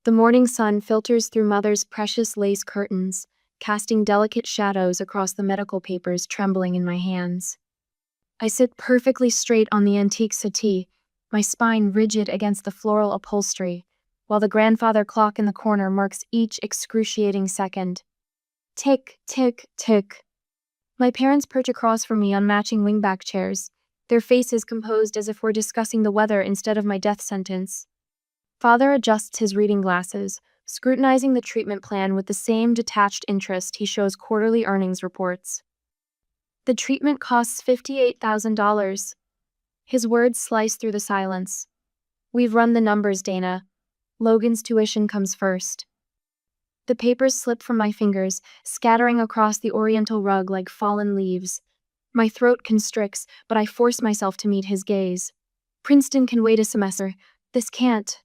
The morning sun filters through Mother's precious lace curtains, casting delicate shadows across the medical papers trembling in my hands. I sit perfectly straight on the antique settee, my spine rigid against the floral upholstery, while the grandfather clock in the corner marks each excruciating second. Tick, tick, tick. My parents perch across from me on matching wingback chairs, their faces composed as if we're discussing the weather instead of my death sentence. Father adjusts his reading glasses, scrutinizing the treatment plan with the same detached interest he shows quarterly earnings reports. The treatment costs $58,000. His words slice through the silence. We've run the numbers, Dana. Logan's tuition comes first. The papers slip from my fingers, scattering across the oriental rug like fallen leaves. My throat constricts, but I force myself to meet his gaze. Princeton can wait a semester. This can't.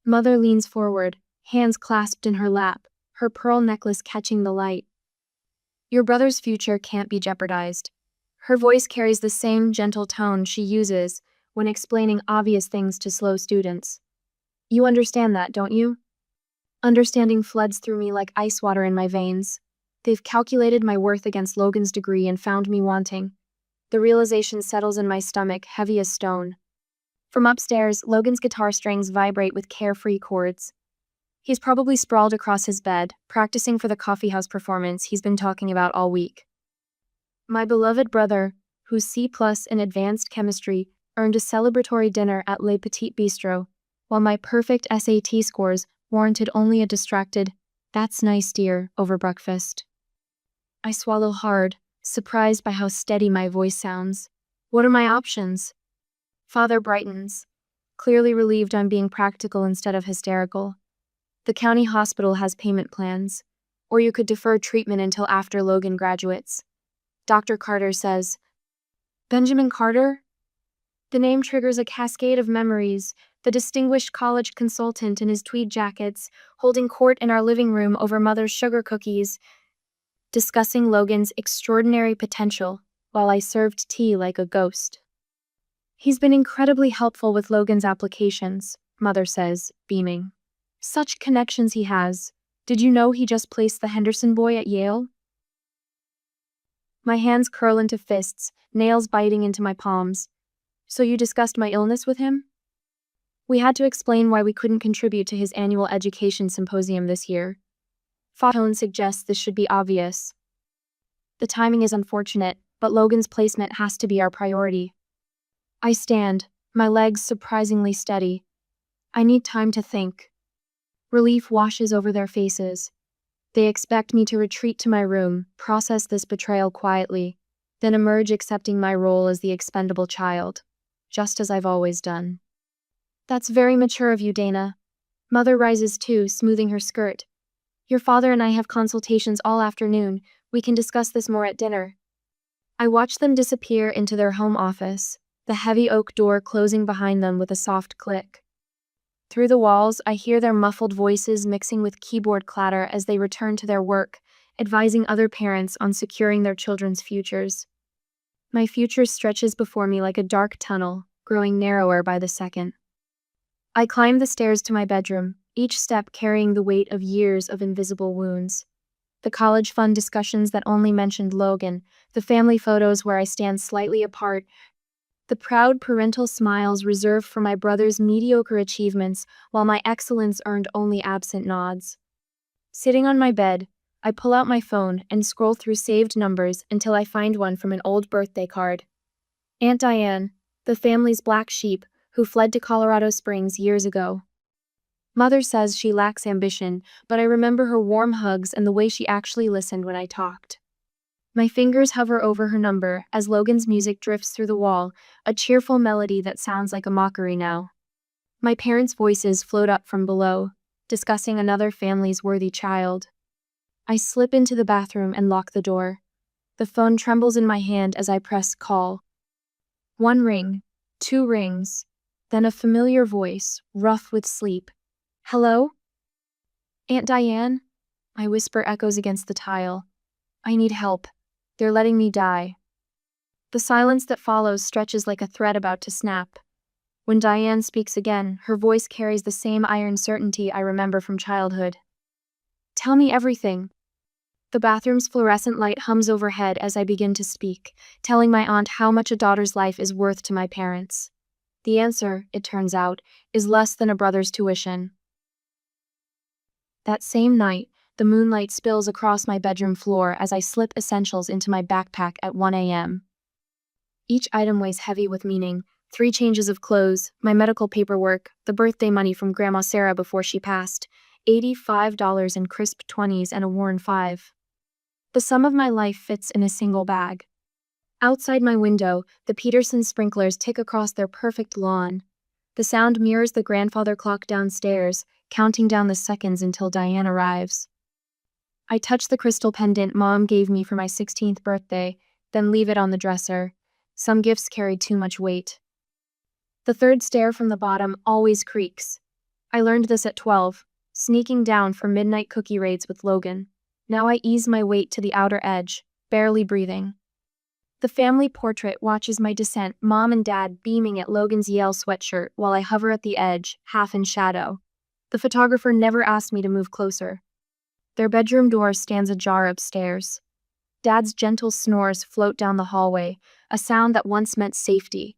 Mother leans forward, hands clasped in her lap, her pearl necklace catching the light. Your brother's future can't be jeopardized. Her voice carries the same gentle tone she uses when explaining obvious things to slow students. You understand that, don't you? Understanding floods through me like ice water in my veins. They've calculated my worth against Logan's degree and found me wanting. The realization settles in my stomach, heavy as stone. From upstairs, Logan's guitar strings vibrate with carefree chords. He's probably sprawled across his bed, practicing for the coffeehouse performance he's been talking about all week. My beloved brother, whose C+ in advanced chemistry earned a celebratory dinner at Le Petit Bistro, while my perfect SAT scores warranted only a distracted, "That's nice, dear," over breakfast. I swallow hard, surprised by how steady my voice sounds. What are my options? Father brightens, clearly relieved I'm being practical instead of hysterical. The county hospital has payment plans, or you could defer treatment until after Logan graduates. Dr. Carter says, Benjamin Carter? The name triggers a cascade of memories, the distinguished college consultant in his tweed jackets, holding court in our living room over Mother's sugar cookies, discussing Logan's extraordinary potential while I served tea like a ghost. He's been incredibly helpful with Logan's applications, Mother says, beaming. Such connections he has. Did you know he just placed the Henderson boy at Yale? My hands curl into fists, nails biting into my palms. So you discussed my illness with him? We had to explain why we couldn't contribute to his annual education symposium this year. Fatone suggests this should be obvious. The timing is unfortunate, but Logan's placement has to be our priority. I stand, my legs surprisingly steady. I need time to think. Relief washes over their faces. They expect me to retreat to my room, process this betrayal quietly, then emerge accepting my role as the expendable child, just as I've always done. That's very mature of you, Dana. Mother rises too, smoothing her skirt. Your father and I have consultations all afternoon. We can discuss this more at dinner. I watch them disappear into their home office, the heavy oak door closing behind them with a soft click. Through the walls, I hear their muffled voices mixing with keyboard clatter as they return to their work, advising other parents on securing their children's futures. My future stretches before me like a dark tunnel, growing narrower by the second. I climb the stairs to my bedroom, each step carrying the weight of years of invisible wounds. The college fund discussions that only mentioned Logan, the family photos where I stand slightly apart, the proud parental smiles reserved for my brother's mediocre achievements while my excellence earned only absent nods. Sitting on my bed, I pull out my phone and scroll through saved numbers until I find one from an old birthday card. Aunt Diane, the family's black sheep, who fled to Colorado Springs years ago. Mother says she lacks ambition, but I remember her warm hugs and the way she actually listened when I talked. My fingers hover over her number as Logan's music drifts through the wall, a cheerful melody that sounds like a mockery now. My parents' voices float up from below, discussing another family's worthy child. I slip into the bathroom and lock the door. The phone trembles in my hand as I press call. 1 ring, 2 rings, then a familiar voice, rough with sleep. Hello? Aunt Diane? My whisper echoes against the tile. I need help. They're letting me die. The silence that follows stretches like a thread about to snap. When Diane speaks again, her voice carries the same iron certainty I remember from childhood. Tell me everything. The bathroom's fluorescent light hums overhead as I begin to speak, telling my aunt how much a daughter's life is worth to my parents. The answer, it turns out, is less than a brother's tuition. That same night, the moonlight spills across my bedroom floor as I slip essentials into my backpack at 1 a.m. Each item weighs heavy with meaning: 3 changes of clothes, my medical paperwork, the birthday money from Grandma Sarah before she passed, $85 in crisp 20s and a worn 5. The sum of my life fits in a single bag. Outside my window, the Peterson sprinklers tick across their perfect lawn. The sound mirrors the grandfather clock downstairs, counting down the seconds until Diane arrives. I touch the crystal pendant Mom gave me for my 16th birthday, then leave it on the dresser. Some gifts carry too much weight. The third stair from the bottom always creaks. I learned this at 12, sneaking down for midnight cookie raids with Logan. Now I ease my weight to the outer edge, barely breathing. The family portrait watches my descent, Mom and Dad beaming at Logan's Yale sweatshirt while I hover at the edge, half in shadow. The photographer never asked me to move closer. Their bedroom door stands ajar upstairs. Dad's gentle snores float down the hallway, a sound that once meant safety.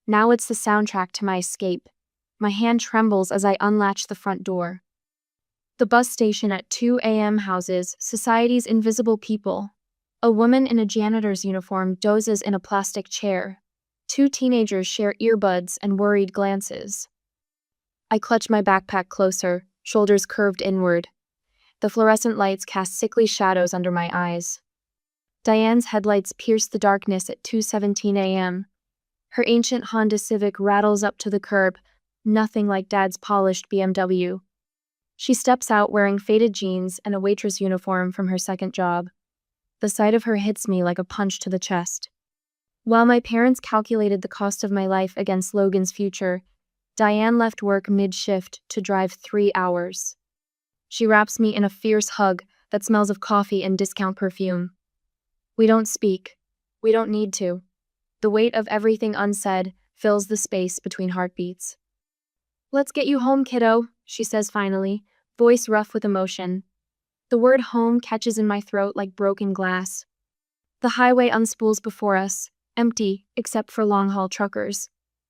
Now it's the soundtrack to my escape. My hand trembles as I unlatch the front door. The bus station at 2 a.m. houses society's invisible people. A woman in a janitor's uniform dozes in a plastic chair. 2 teenagers share earbuds and worried glances. I clutch my backpack closer, shoulders curved inward. The fluorescent lights cast sickly shadows under my eyes. Diane's headlights pierce the darkness at 2:17 a.m. Her ancient Honda Civic rattles up to the curb, nothing like Dad's polished BMW. She steps out wearing faded jeans and a waitress uniform from her second job. The sight of her hits me like a punch to the chest. While my parents calculated the cost of my life against Logan's future, Diane left work mid-shift to drive 3 hours. She wraps me in a fierce hug that smells of coffee and discount perfume. We don't speak. We don't need to. The weight of everything unsaid fills the space between heartbeats. "Let's get you home, kiddo," she says finally, voice rough with emotion. The word home catches in my throat like broken glass. The highway unspools before us, empty except for long-haul truckers.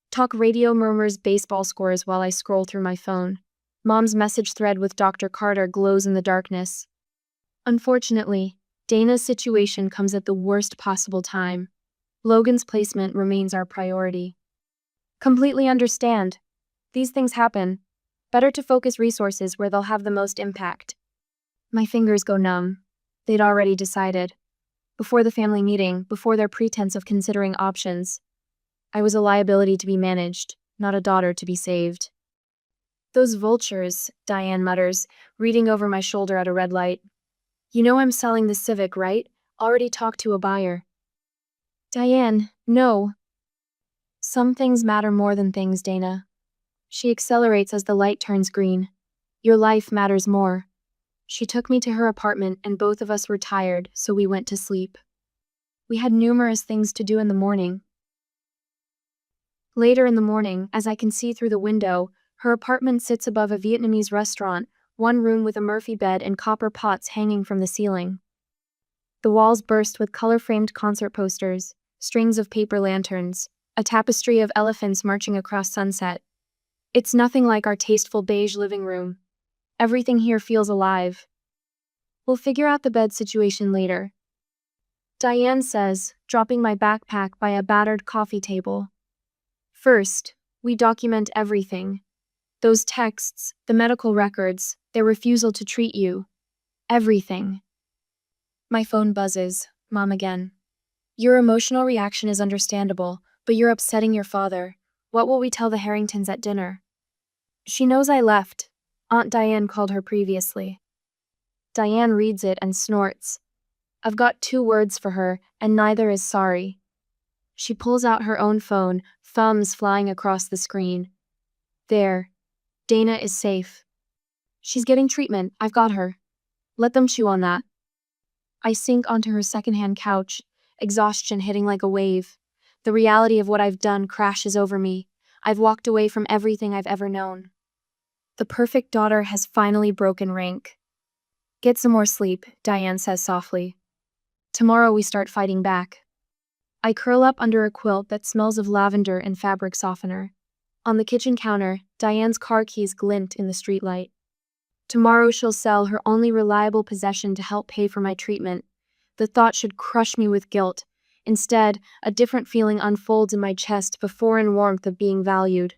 Talk radio murmurs baseball scores while I scroll through my phone. Mom's message thread with Dr. Carter glows in the darkness. Unfortunately, Dana's situation comes at the worst possible time. Logan's placement remains our priority. Completely understand. These things happen. Better to focus resources where they'll have the most impact. My fingers go numb. They'd already decided. Before the family meeting, before their pretense of considering options, I was a liability to be managed, not a daughter to be saved. "Those vultures," Diane mutters, reading over my shoulder at a red light. "You know I'm selling the Civic, right? Already talked to a buyer." "Diane, no." "Some things matter more than things, Dana." She accelerates as the light turns green. "Your life matters more." She took me to her apartment and both of us were tired, so we went to sleep. We had numerous things to do in the morning. Later in the morning, as I can see through the window, her apartment sits above a Vietnamese restaurant, one room with a Murphy bed and copper pots hanging from the ceiling. The walls burst with color-framed concert posters, strings of paper lanterns, a tapestry of elephants marching across sunset. It's nothing like our tasteful beige living room. Everything here feels alive. "We'll figure out the bed situation later," Diane says, dropping my backpack by a battered coffee table. "First, we document everything. Those texts, the medical records, their refusal to treat you. Everything." My phone buzzes. Mom again. "Your emotional reaction is understandable, but you're upsetting your father. What will we tell the Harringtons at dinner?" She knows I left. Aunt Diane called her previously. Diane reads it and snorts. I've got 2 words for her, and neither is sorry. She pulls out her own phone, thumbs flying across the screen. "There. Dana is safe. She's getting treatment. I've got her. Let them chew on that." I sink onto her secondhand couch, exhaustion hitting like a wave. The reality of what I've done crashes over me. I've walked away from everything I've ever known. The perfect daughter has finally broken rank. Get some more sleep, Diane says softly. Tomorrow we start fighting back. I curl up under a quilt that smells of lavender and fabric softener. On the kitchen counter, Diane's car keys glint in the streetlight. Tomorrow she'll sell her only reliable possession to help pay for my treatment. The thought should crush me with guilt. Instead, a different feeling unfolds in my chest, the foreign warmth of being valued.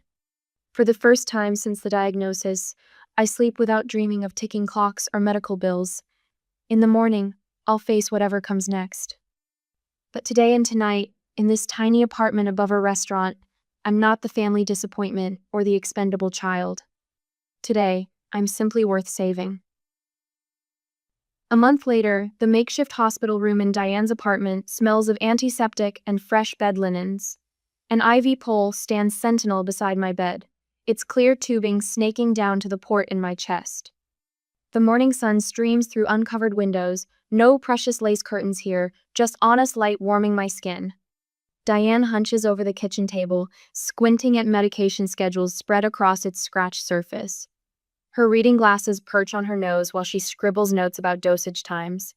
For the first time since the diagnosis, I sleep without dreaming of ticking clocks or medical bills. In the morning, I'll face whatever comes next. But today and tonight, in this tiny apartment above a restaurant, I'm not the family disappointment or the expendable child. Today, I'm simply worth saving. A month later, the makeshift hospital room in Diane's apartment smells of antiseptic and fresh bed linens. An IV pole stands sentinel beside my bed, its clear tubing snaking down to the port in my chest. The morning sun streams through uncovered windows, no precious lace curtains here, just honest light warming my skin. Diane hunches over the kitchen table, squinting at medication schedules spread across its scratched surface. Her reading glasses perch on her nose while she scribbles notes about dosage times.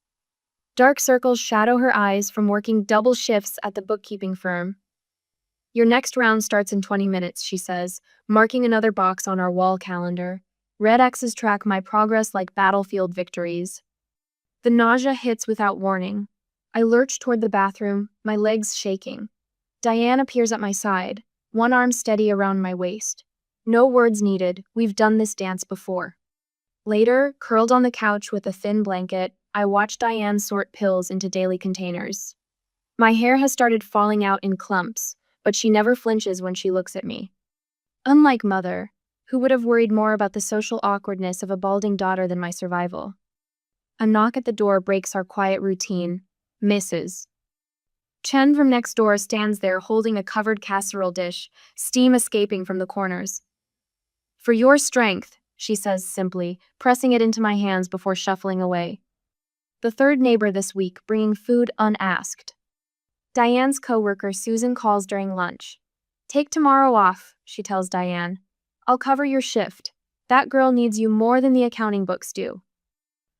Dark circles shadow her eyes from working double shifts at the bookkeeping firm. Your next round starts in 20 minutes, she says, marking another box on our wall calendar. Red X's track my progress like battlefield victories. The nausea hits without warning. I lurch toward the bathroom, my legs shaking. Diane appears at my side, one arm steady around my waist. No words needed, we've done this dance before. Later, curled on the couch with a thin blanket, I watch Diane sort pills into daily containers. My hair has started falling out in clumps, but she never flinches when she looks at me. Unlike Mother, who would have worried more about the social awkwardness of a balding daughter than my survival. A knock at the door breaks our quiet routine. Mrs. Chen from next door stands there holding a covered casserole dish, steam escaping from the corners. For your strength, she says simply, pressing it into my hands before shuffling away. The third neighbor this week, bringing food unasked. Diane's coworker Susan calls during lunch. Take tomorrow off, she tells Diane. I'll cover your shift. That girl needs you more than the accounting books do.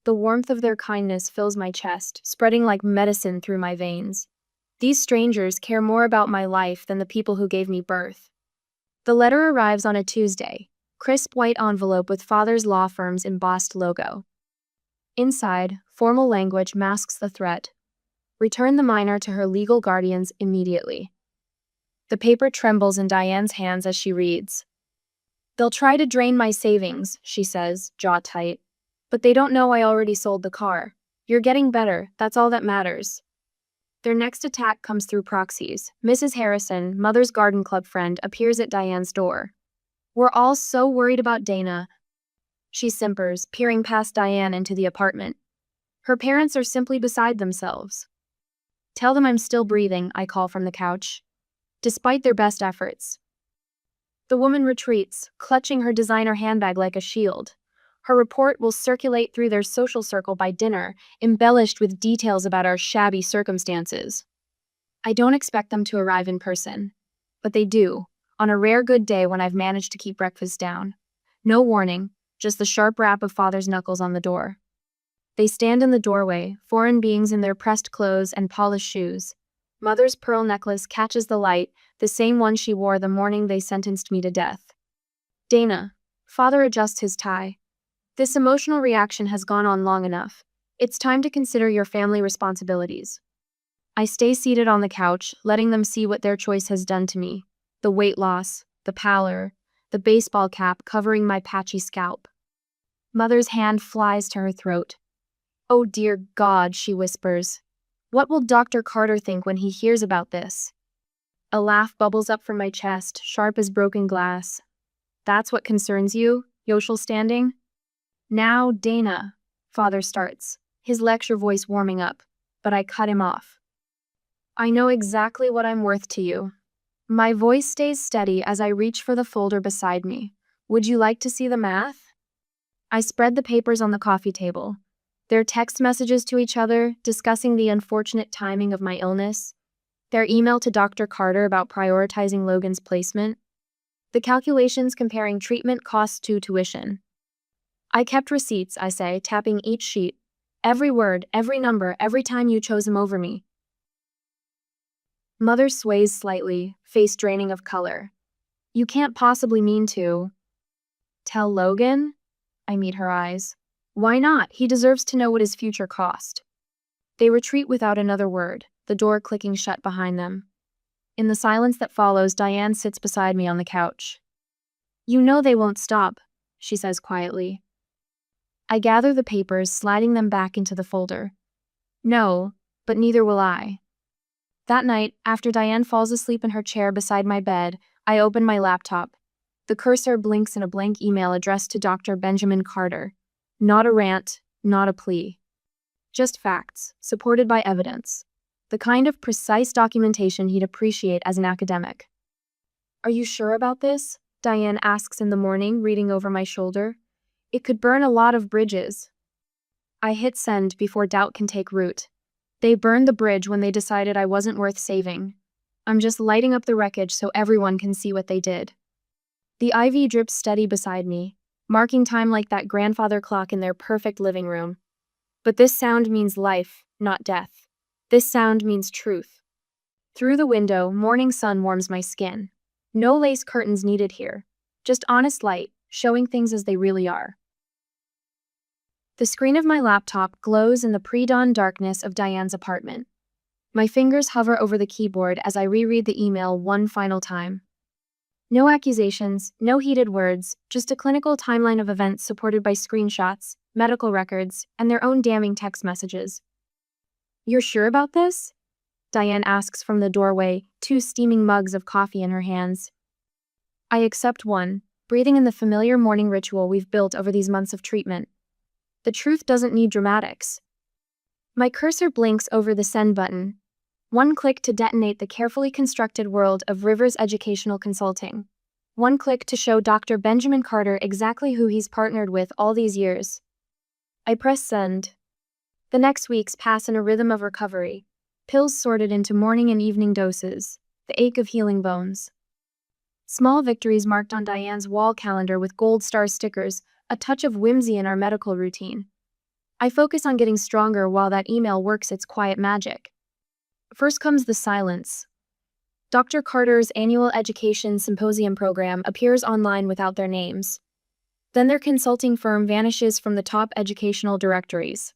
The warmth of their kindness fills my chest, spreading like medicine through my veins. These strangers care more about my life than the people who gave me birth. The letter arrives on a Tuesday, crisp white envelope with Father's law firm's embossed logo. Inside, formal language masks the threat. Return the minor to her legal guardians immediately. The paper trembles in Diane's hands as she reads. They'll try to drain my savings, she says, jaw tight. But they don't know I already sold the car. You're getting better, that's all that matters. Their next attack comes through proxies. Mrs. Harrison, Mother's garden club friend, appears at Diane's door. We're all so worried about Dana. She simpers, peering past Diane into the apartment. Her parents are simply beside themselves. Tell them I'm still breathing, I call from the couch. Despite their best efforts. The woman retreats, clutching her designer handbag like a shield. Her report will circulate through their social circle by dinner, embellished with details about our shabby circumstances. I don't expect them to arrive in person, but they do, on a rare good day when I've managed to keep breakfast down. No warning, just the sharp rap of Father's knuckles on the door. They stand in the doorway, foreign beings in their pressed clothes and polished shoes. Mother's pearl necklace catches the light, the same one she wore the morning they sentenced me to death. Dana. Father adjusts his tie. This emotional reaction has gone on long enough. It's time to consider your family responsibilities. I stay seated on the couch, letting them see what their choice has done to me. The weight loss, the pallor, the baseball cap covering my patchy scalp. Mother's hand flies to her throat. Oh dear God, she whispers. What will Dr. Carter think when he hears about this? A laugh bubbles up from my chest, sharp as broken glass. That's what concerns you? Yoshel standing. Now, Dana, Father starts, his lecture voice warming up, but I cut him off. I know exactly what I'm worth to you. My voice stays steady as I reach for the folder beside me. Would you like to see the math? I spread the papers on the coffee table. Their text messages to each other, discussing the unfortunate timing of my illness. Their email to Dr. Carter about prioritizing Logan's placement. The calculations comparing treatment costs to tuition. I kept receipts, I say, tapping each sheet. Every word, every number, every time you chose him over me. Mother sways slightly, face draining of color. You can't possibly mean to. Tell Logan? I meet her eyes. Why not? He deserves to know what his future cost. They retreat without another word, the door clicking shut behind them. In the silence that follows, Diane sits beside me on the couch. You know they won't stop, she says quietly. I gather the papers, sliding them back into the folder. No, but neither will I. That night, after Diane falls asleep in her chair beside my bed, I open my laptop. The cursor blinks in a blank email addressed to Dr. Benjamin Carter. Not a rant, not a plea. Just facts, supported by evidence. The kind of precise documentation he'd appreciate as an academic. Are you sure about this? Diane asks in the morning, reading over my shoulder. It could burn a lot of bridges. I hit send before doubt can take root. They burned the bridge when they decided I wasn't worth saving. I'm just lighting up the wreckage so everyone can see what they did. The IV drips steady beside me, marking time like that grandfather clock in their perfect living room. But this sound means life, not death. This sound means truth. Through the window, morning sun warms my skin. No lace curtains needed here. Just honest light, showing things as they really are. The screen of my laptop glows in the pre-dawn darkness of Diane's apartment. My fingers hover over the keyboard as I reread the email one final time. No accusations, no heated words, just a clinical timeline of events supported by screenshots, medical records, and their own damning text messages. You're sure about this? Diane asks from the doorway, 2 steaming mugs of coffee in her hands. I accept one, breathing in the familiar morning ritual we've built over these months of treatment. The truth doesn't need dramatics. My cursor blinks over the send button. One click to detonate the carefully constructed world of Rivers Educational Consulting. One click to show Dr. Benjamin Carter exactly who he's partnered with all these years. I press send. The next weeks pass in a rhythm of recovery. Pills sorted into morning and evening doses. The ache of healing bones. Small victories marked on Diane's wall calendar with gold star stickers, a touch of whimsy in our medical routine. I focus on getting stronger while that email works its quiet magic. First comes the silence. Dr. Carter's annual education symposium program appears online without their names. Then their consulting firm vanishes from the top educational directories.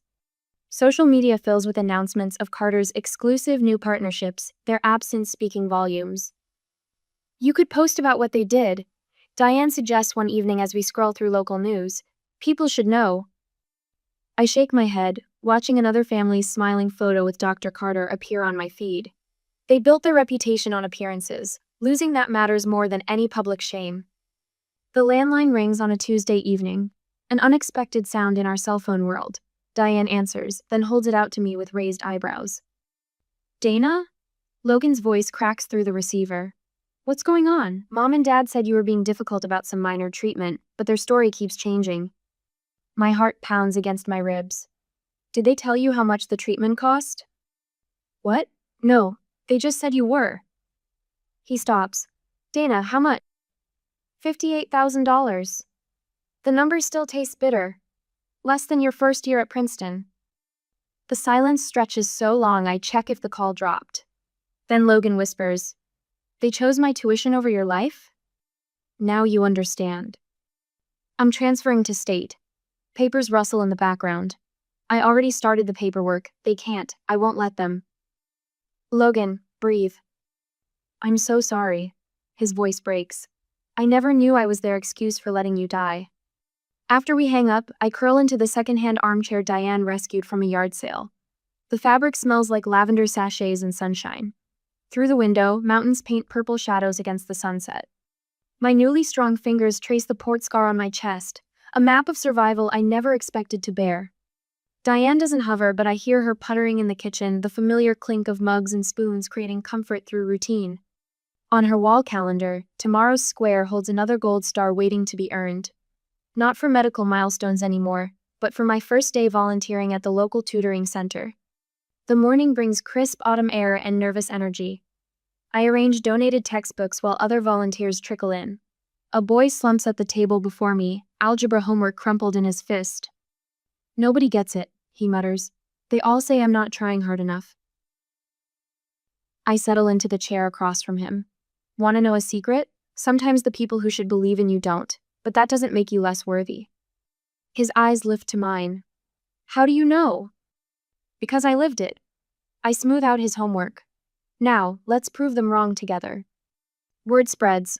Social media fills with announcements of Carter's exclusive new partnerships, their absence speaking volumes. You could post about what they did, Diane suggests one evening as we scroll through local news. People should know. I shake my head, watching another family's smiling photo with Dr. Carter appear on my feed. They built their reputation on appearances, losing that matters more than any public shame. The landline rings on a Tuesday evening, an unexpected sound in our cell phone world. Diane answers, then holds it out to me with raised eyebrows. Dana? Logan's voice cracks through the receiver. What's going on? Mom and Dad said you were being difficult about some minor treatment, but their story keeps changing. My heart pounds against my ribs. Did they tell you how much the treatment cost? What? No, they just said you were. He stops. Dana, how much? $58,000. The number still tastes bitter. Less than your first year at Princeton. The silence stretches so long I check if the call dropped. Then Logan whispers, They chose my tuition over your life? Now you understand. I'm transferring to state. Papers rustle in the background. I already started the paperwork. They can't. I won't let them. Logan, breathe. I'm so sorry. His voice breaks. I never knew I was their excuse for letting you die. After we hang up, I curl into the secondhand armchair Diane rescued from a yard sale. The fabric smells like lavender sachets and sunshine. Through the window, mountains paint purple shadows against the sunset. My newly strong fingers trace the port scar on my chest, a map of survival I never expected to bear. Diane doesn't hover, but I hear her puttering in the kitchen, the familiar clink of mugs and spoons creating comfort through routine. On her wall calendar, tomorrow's square holds another gold star waiting to be earned. Not for medical milestones anymore, but for my first day volunteering at the local tutoring center. The morning brings crisp autumn air and nervous energy. I arrange donated textbooks while other volunteers trickle in. A boy slumps at the table before me, algebra homework crumpled in his fist. Nobody gets it, he mutters. They all say I'm not trying hard enough. I settle into the chair across from him. Want to know a secret? Sometimes the people who should believe in you don't, but that doesn't make you less worthy. His eyes lift to mine. How do you know? Because I lived it. I smooth out his homework. Now, let's prove them wrong together. Word spreads.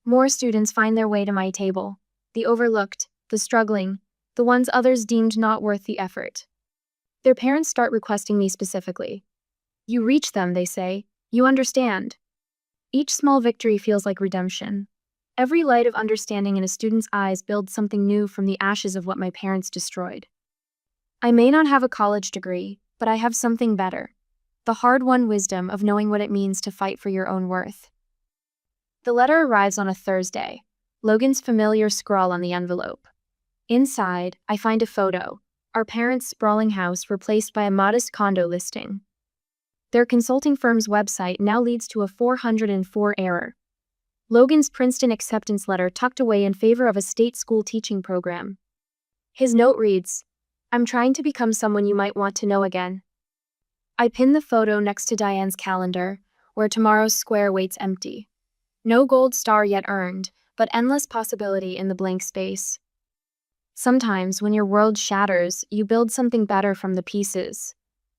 More students find their way to my table. The overlooked, the struggling, the ones others deemed not worth the effort. Their parents start requesting me specifically. You reach them, they say. You understand. Each small victory feels like redemption. Every light of understanding in a student's eyes builds something new from the ashes of what my parents destroyed. I may not have a college degree, but I have something better. The hard-won wisdom of knowing what it means to fight for your own worth. The letter arrives on a Thursday. Logan's familiar scrawl on the envelope. Inside, I find a photo. Our parents' sprawling house replaced by a modest condo listing. Their consulting firm's website now leads to a 404 error. Logan's Princeton acceptance letter tucked away in favor of a state school teaching program. His note reads, I'm trying to become someone you might want to know again. I pin the photo next to Diane's calendar, where tomorrow's square waits empty. No gold star yet earned, but endless possibility in the blank space. Sometimes, when your world shatters, you build something better from the pieces.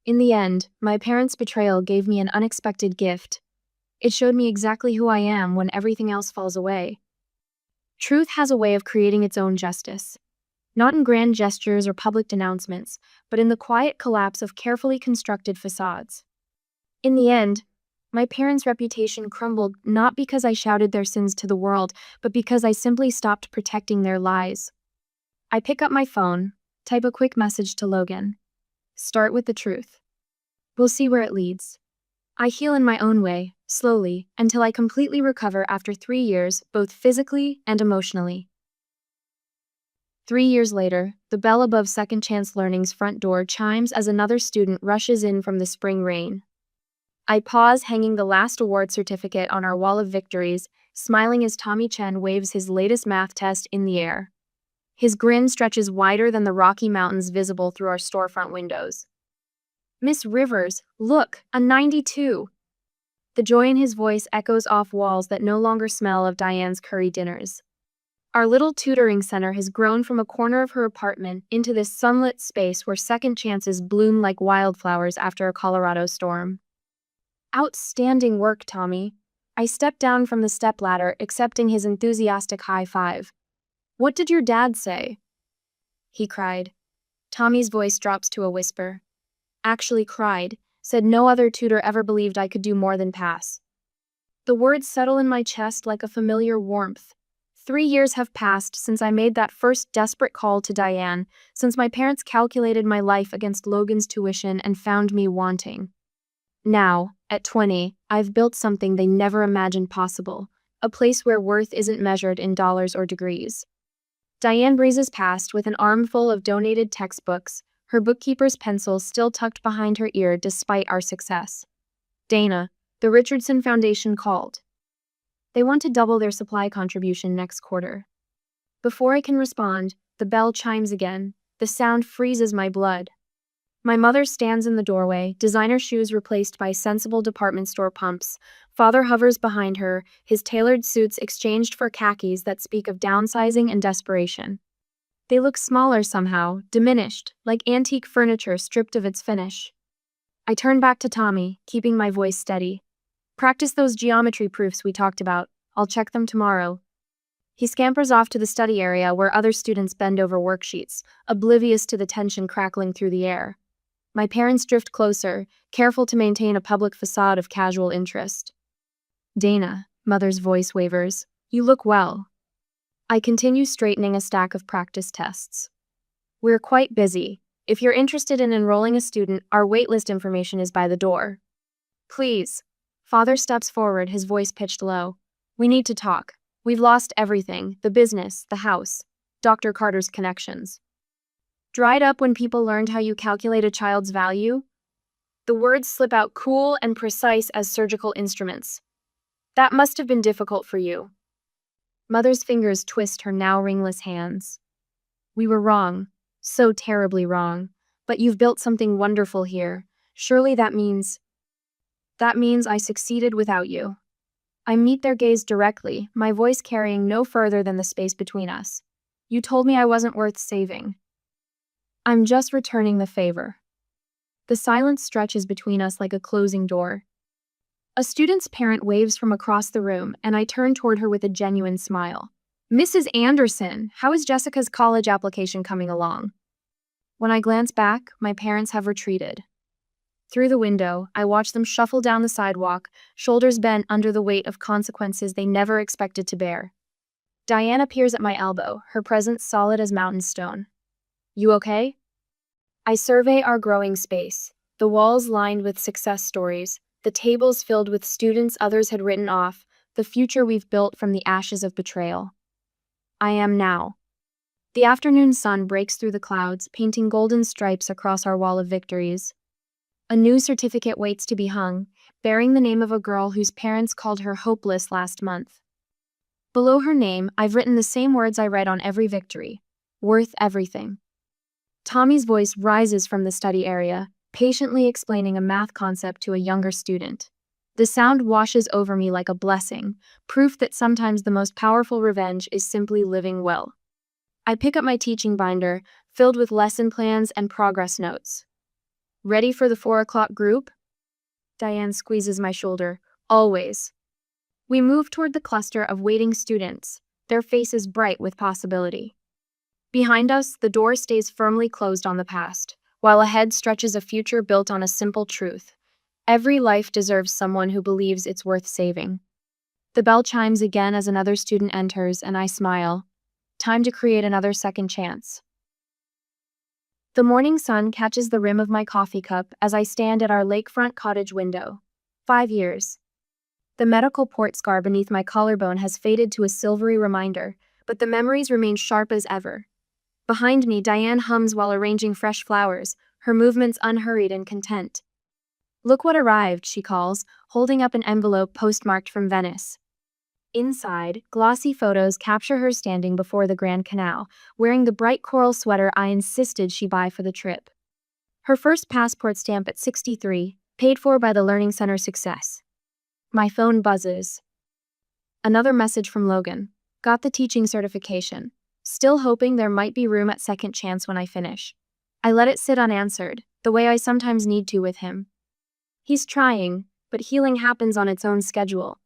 In the end, my parents' betrayal gave me an unexpected gift. It showed me exactly who I am when everything else falls away. Truth has a way of creating its own justice. Not in grand gestures or public denouncements, but in the quiet collapse of carefully constructed facades. In the end, my parents' reputation crumbled not because I shouted their sins to the world, but because I simply stopped protecting their lies. I pick up my phone, type a quick message to Logan. Start with the truth. We'll see where it leads. I heal in my own way, slowly, until I completely recover after 3 years, both physically and emotionally. 3 years later, the bell above Second Chance Learning's front door chimes as another student rushes in from the spring rain. I pause, hanging the last award certificate on our wall of victories, smiling as Tommy Chen waves his latest math test in the air. His grin stretches wider than the Rocky Mountains visible through our storefront windows. Miss Rivers, look, a 92! The joy in his voice echoes off walls that no longer smell of Diane's curry dinners. Our little tutoring center has grown from a corner of her apartment into this sunlit space where second chances bloom like wildflowers after a Colorado storm. Outstanding work, Tommy. I stepped down from the stepladder, accepting his enthusiastic high five. What did your dad say? He cried. Tommy's voice drops to a whisper. Actually cried, said no other tutor ever believed I could do more than pass. The words settle in my chest like a familiar warmth. 3 years have passed since I made that first desperate call to Diane, since my parents calculated my life against Logan's tuition and found me wanting. Now, at 20, I've built something they never imagined possible, a place where worth isn't measured in dollars or degrees. Diane breezes past with an armful of donated textbooks, her bookkeeper's pencil still tucked behind her ear despite our success. Dana, the Richardson Foundation called. They want to double their supply contribution next quarter. Before I can respond, the bell chimes again. The sound freezes my blood. My mother stands in the doorway, designer shoes replaced by sensible department store pumps. Father hovers behind her, his tailored suits exchanged for khakis that speak of downsizing and desperation. They look smaller somehow, diminished, like antique furniture stripped of its finish. I turn back to Tommy, keeping my voice steady. Practice those geometry proofs we talked about. I'll check them tomorrow. He scampers off to the study area where other students bend over worksheets, oblivious to the tension crackling through the air. My parents drift closer, careful to maintain a public facade of casual interest. Dana, Mother's voice wavers. You look well. I continue straightening a stack of practice tests. We're quite busy. If you're interested in enrolling a student, our waitlist information is by the door. Please. Father steps forward, his voice pitched low. We need to talk. We've lost everything, the business, the house, Dr. Carter's connections. Dried up when people learned how you calculate a child's value? The words slip out cool and precise as surgical instruments. That must have been difficult for you. Mother's fingers twist her now ringless hands. We were wrong. So terribly wrong. But you've built something wonderful here. Surely that means I succeeded without you. I meet their gaze directly, my voice carrying no further than the space between us. You told me I wasn't worth saving. I'm just returning the favor. The silence stretches between us like a closing door. A student's parent waves from across the room, and I turn toward her with a genuine smile. Mrs. Anderson, how is Jessica's college application coming along? When I glance back, my parents have retreated. Through the window, I watch them shuffle down the sidewalk, shoulders bent under the weight of consequences they never expected to bear. Diane appears at my elbow, her presence solid as mountain stone. You okay? I survey our growing space, the walls lined with success stories, the tables filled with students others had written off, the future we've built from the ashes of betrayal. I am now. The afternoon sun breaks through the clouds, painting golden stripes across our wall of victories. A new certificate waits to be hung, bearing the name of a girl whose parents called her hopeless last month. Below her name, I've written the same words I read on every victory. Worth everything. Tommy's voice rises from the study area, patiently explaining a math concept to a younger student. The sound washes over me like a blessing, proof that sometimes the most powerful revenge is simply living well. I pick up my teaching binder, filled with lesson plans and progress notes. Ready for the 4 o'clock group? Diane squeezes my shoulder. Always. We move toward the cluster of waiting students, their faces bright with possibility. Behind us, the door stays firmly closed on the past, while ahead stretches a future built on a simple truth. Every life deserves someone who believes it's worth saving. The bell chimes again as another student enters, and I smile. Time to create another second chance. The morning sun catches the rim of my coffee cup as I stand at our lakefront cottage window. 5 years. The medical port scar beneath my collarbone has faded to a silvery reminder, but the memories remain sharp as ever. Behind me, Diane hums while arranging fresh flowers, her movements unhurried and content. Look what arrived, she calls, holding up an envelope postmarked from Venice. Inside, glossy photos capture her standing before the Grand Canal, wearing the bright coral sweater I insisted she buy for the trip. Her first passport stamp at 63, paid for by the Learning Center Success. My phone buzzes. Another message from Logan. Got the teaching certification. Still hoping there might be room at second chance when I finish. I let it sit unanswered, the way I sometimes need to with him. He's trying, but healing happens on its own schedule.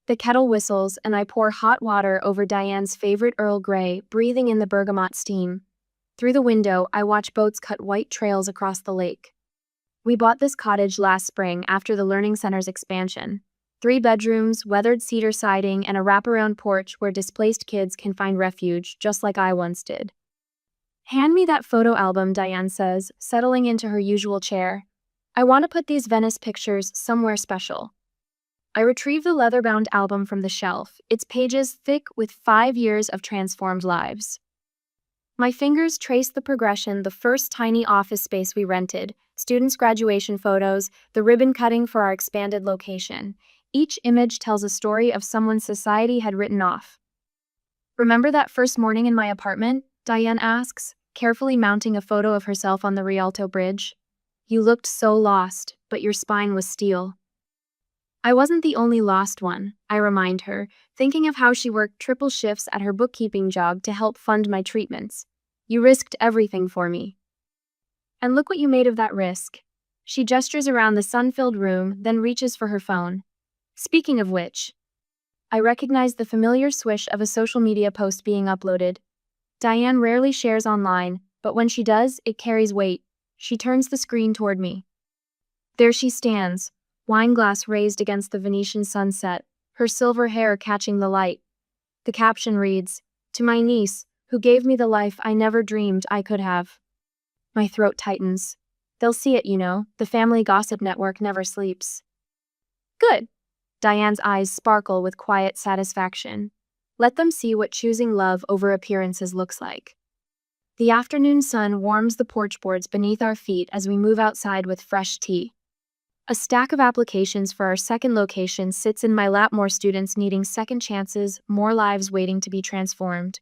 The kettle whistles, and I pour hot water over Diane's favorite Earl Grey, breathing in the bergamot steam. Through the window, I watch boats cut white trails across the lake. We bought this cottage last spring after the Learning Center's expansion. 3 bedrooms, weathered cedar siding, and a wraparound porch where displaced kids can find refuge, just like I once did. Hand me that photo album, Diane says, settling into her usual chair. I want to put these Venice pictures somewhere special. I retrieve the leather-bound album from the shelf, its pages thick with 5 years of transformed lives. My fingers trace the progression, the first tiny office space we rented, students' graduation photos, the ribbon cutting for our expanded location. Each image tells a story of someone society had written off. Remember that first morning in my apartment? Diane asks, carefully mounting a photo of herself on the Rialto Bridge. You looked so lost, but your spine was steel. I wasn't the only lost one, I remind her, thinking of how she worked triple shifts at her bookkeeping job to help fund my treatments. You risked everything for me. And look what you made of that risk. She gestures around the sun-filled room, then reaches for her phone. Speaking of which, I recognize the familiar swish of a social media post being uploaded. Diane rarely shares online, but when she does, it carries weight. She turns the screen toward me. There she stands, wineglass raised against the Venetian sunset, her silver hair catching the light. The caption reads, "To my niece, who gave me the life I never dreamed I could have." My throat tightens. They'll see it, you know. The family gossip network never sleeps. Good. Diane's eyes sparkle with quiet satisfaction. Let them see what choosing love over appearances looks like. The afternoon sun warms the porch boards beneath our feet as we move outside with fresh tea. A stack of applications for our second location sits in my lap, more students needing second chances, more lives waiting to be transformed.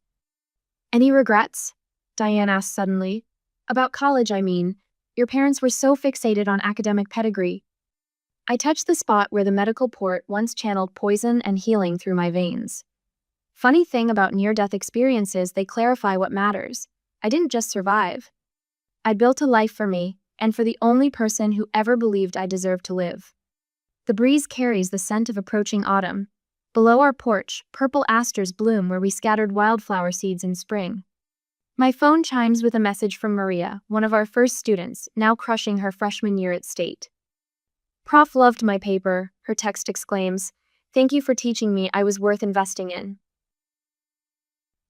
Any regrets? Diane asked suddenly. About college, I mean. Your parents were so fixated on academic pedigree. I touched the spot where the medical port once channeled poison and healing through my veins. Funny thing about near-death experiences, they clarify what matters. I didn't just survive. I built a life for me, and for the only person who ever believed I deserved to live. The breeze carries the scent of approaching autumn. Below our porch, purple asters bloom where we scattered wildflower seeds in spring. My phone chimes with a message from Maria, one of our first students, now crushing her freshman year at State. "Prof loved my paper," her text exclaims. "Thank you for teaching me I was worth investing in."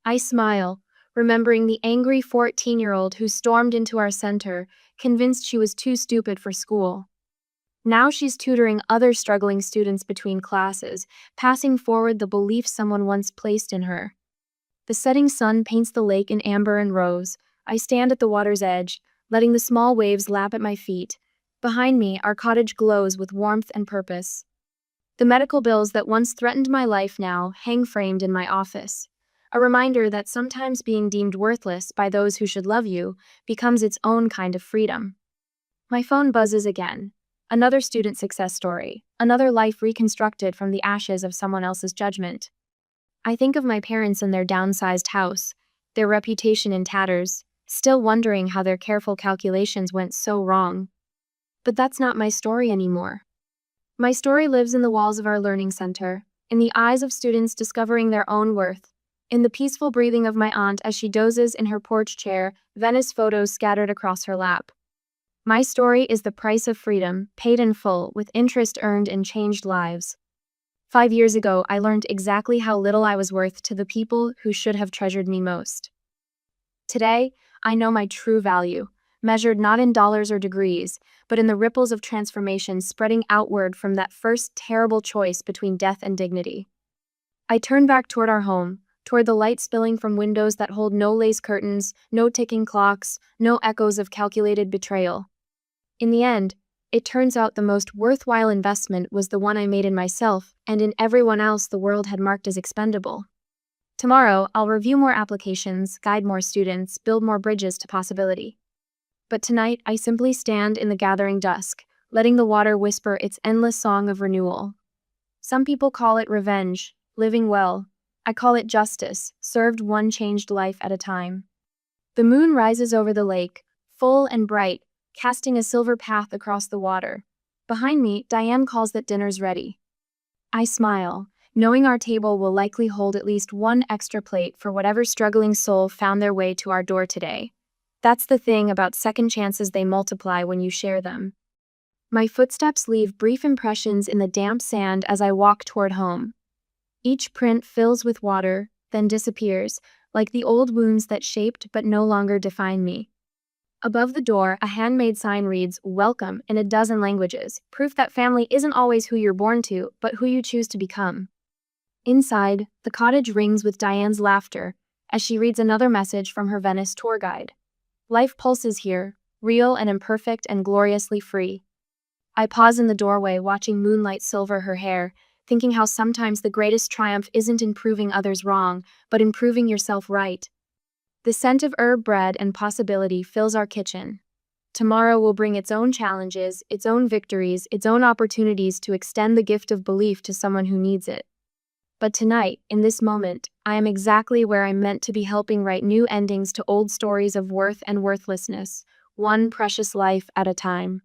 I smile, remembering the angry 14-year-old who stormed into our center, convinced she was too stupid for school. Now she's tutoring other struggling students between classes, passing forward the belief someone once placed in her. The setting sun paints the lake in amber and rose. I stand at the water's edge, letting the small waves lap at my feet. Behind me, our cottage glows with warmth and purpose. The medical bills that once threatened my life now hang framed in my office. A reminder that sometimes being deemed worthless by those who should love you becomes its own kind of freedom. My phone buzzes again. Another student success story, another life reconstructed from the ashes of someone else's judgment. I think of my parents in their downsized house, their reputation in tatters, still wondering how their careful calculations went so wrong. But that's not my story anymore. My story lives in the walls of our learning center, in the eyes of students discovering their own worth, in the peaceful breathing of my aunt as she dozes in her porch chair, Venice photos scattered across her lap. My story is the price of freedom, paid in full, with interest earned in changed lives. 5 years ago, I learned exactly how little I was worth to the people who should have treasured me most. Today, I know my true value, measured not in dollars or degrees, but in the ripples of transformation spreading outward from that first terrible choice between death and dignity. I turn back toward our home, toward the light spilling from windows that hold no lace curtains, no ticking clocks, no echoes of calculated betrayal. In the end, it turns out the most worthwhile investment was the one I made in myself and in everyone else the world had marked as expendable. Tomorrow, I'll review more applications, guide more students, build more bridges to possibility. But tonight, I simply stand in the gathering dusk, letting the water whisper its endless song of renewal. Some people call it revenge, living well. I call it justice, served one changed life at a time. The moon rises over the lake, full and bright, casting a silver path across the water. Behind me, Diane calls that dinner's ready. I smile, knowing our table will likely hold at least one extra plate for whatever struggling soul found their way to our door today. That's the thing about second chances, they multiply when you share them. My footsteps leave brief impressions in the damp sand as I walk toward home. Each print fills with water, then disappears, like the old wounds that shaped but no longer define me. Above the door, a handmade sign reads, "Welcome," in a dozen languages, proof that family isn't always who you're born to, but who you choose to become. Inside, the cottage rings with Diane's laughter as she reads another message from her Venice tour guide. Life pulses here, real and imperfect and gloriously free. I pause in the doorway, watching moonlight silver her hair, thinking how sometimes the greatest triumph isn't in proving others wrong, but in proving yourself right. The scent of herb bread and possibility fills our kitchen. Tomorrow will bring its own challenges, its own victories, its own opportunities to extend the gift of belief to someone who needs it. But tonight, in this moment, I am exactly where I'm meant to be, helping write new endings to old stories of worth and worthlessness, one precious life at a time.